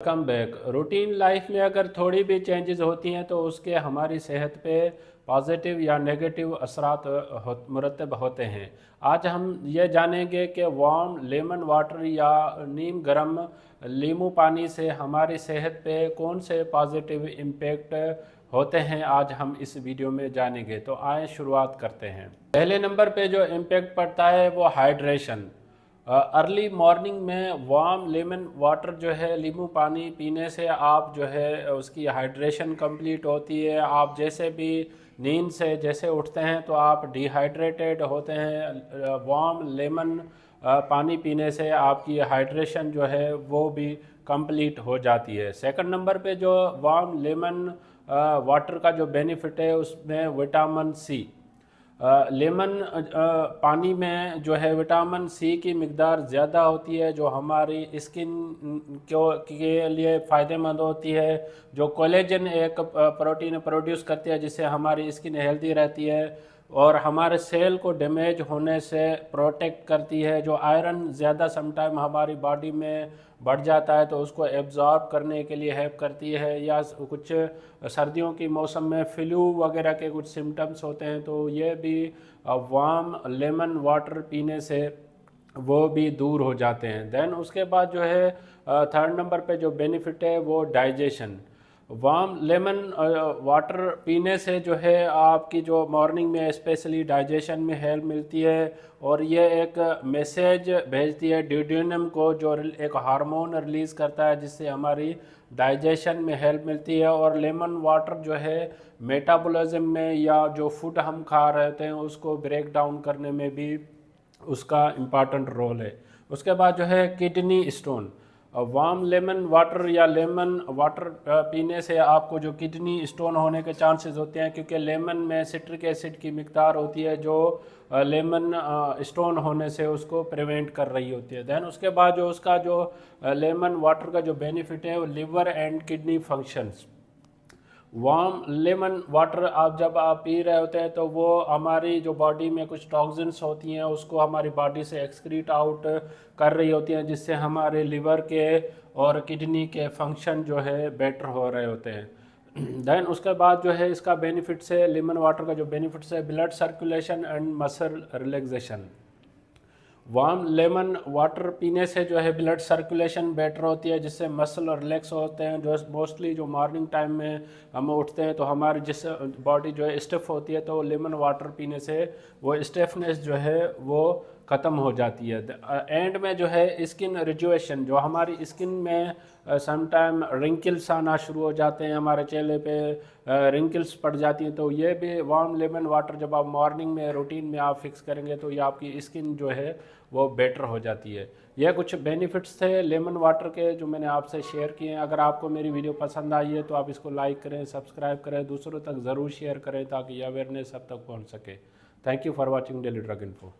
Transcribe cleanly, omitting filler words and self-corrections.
Welcome back. Routine life में अगर थोड़ी भी चेंजेस होती हैं तो उसके हमारी सेहत पे पॉजिटिव या नेगेटिव असरात मुरतब होते हैं। आज हम ये जानेंगे कि वार्म लेमन वाटर या नीम गर्म नींबू पानी से हमारी सेहत पे कौन से पॉजिटिव इम्पेक्ट होते हैं। आज हम इस वीडियो में जानेंगे, तो आए शुरुआत करते हैं। पहले नंबर पे जो इम्पेक्ट पड़ता है वो हाइड्रेशन। अर्ली मॉर्निंग में वार्म लेमन वाटर जो है नींबू पानी पीने से आप जो है उसकी हाइड्रेशन कंप्लीट होती है। आप जैसे भी नींद से जैसे उठते हैं तो आप डिहाइड्रेटेड होते हैं। वार्म लेमन पानी पीने से आपकी हाइड्रेशन जो है वो भी कंप्लीट हो जाती है। सेकंड नंबर पे जो वार्म लेमन वाटर का जो बेनिफिट है उसमें विटामिन सी। लेमन पानी में जो है विटामिन सी की मिकदार ज़्यादा होती है जो हमारी स्किन के लिए फ़ायदेमंद होती है। जो कोलेजन एक प्रोटीन प्रोड्यूस करती है जिससे हमारी स्किन हेल्दी रहती है और हमारे सेल को डैमेज होने से प्रोटेक्ट करती है। जो आयरन ज़्यादा समटाइम हमारी बॉडी में बढ़ जाता है तो उसको एब्जॉर्ब करने के लिए हेल्प करती है। या कुछ सर्दियों की मौसम में फ्लू वगैरह के कुछ सिम्टम्स होते हैं तो ये भी वार्म लेमन वाटर पीने से वो भी दूर हो जाते हैं। देन उसके बाद जो है थर्ड नंबर पे जो बेनिफिट है वो डाइजेशन। वार्म लेमन वाटर पीने से जो है आपकी जो मॉर्निंग में स्पेशली डाइजेशन में हेल्प मिलती है और ये एक मैसेज भेजती है ड्यूडेनम को जो एक हार्मोन रिलीज़ करता है जिससे हमारी डाइजेशन में हेल्प मिलती है। और लेमन वाटर जो है मेटाबॉलिज्म में या जो फूड हम खा रहे होते हैं उसको ब्रेक डाउन करने में भी उसका इम्पॉर्टेंट रोल है। उसके बाद जो है kidney stone. Warm lemon water या लेमन वाटर पीने से आपको जो किडनी स्टोन होने के चांसेस होते हैं क्योंकि लेमन में सिट्रिक एसिड की मिकदार होती है जो लेमन स्टोन होने से उसको प्रिवेंट कर रही होती है। दैन उसके बाद जो उसका जो लेमन वाटर का जो बेनिफिट है वो liver and kidney functions. Warm lemon water जब आप पी रहे होते हैं तो वो हमारी जो बॉडी में कुछ टॉक्सिन्स होती हैं उसको हमारी बॉडी से एक्सक्रीट आउट कर रही होती हैं जिससे हमारे लिवर के और किडनी के फंक्शन जो है बेटर हो रहे होते हैं। देन उसके बाद जो है इसका बेनिफिट से लेमन वाटर का जो बेनिफिट्स है blood circulation and muscle relaxation. Warm lemon water पीने से जो है ब्लड सर्कुलेशन बेटर होती है जिससे मसल रिलैक्स होते हैं। जो मोस्टली जो मॉर्निंग टाइम में हम उठते हैं तो हमारी जिस बॉडी जो है स्टिफ होती है तो लेमन वाटर पीने से वो स्टिफनेस जो है वो ख़त्म हो जाती है। एंड में जो है स्किन रिजुएशन, जो हमारी स्किन में समटाइम रिंकल्स आना शुरू हो जाते हैं, हमारे चेहरे पे रिंकल्स पड़ जाती हैं तो ये भी वार्म लेमन वाटर जब आप मॉर्निंग में रूटीन में आप फिक्स करेंगे तो ये आपकी स्किन जो है वो बेटर हो जाती है। यह कुछ बेनिफिट्स थे लेमन वाटर के जो मैंने आपसे शेयर किए हैं। अगर आपको मेरी वीडियो पसंद आई है तो आप इसको लाइक करें, सब्सक्राइब करें, दूसरों तक ज़रूर शेयर करें ताकि यह अवेयरनेस सब तक पहुँच सके। Thank you for watching daily drug info.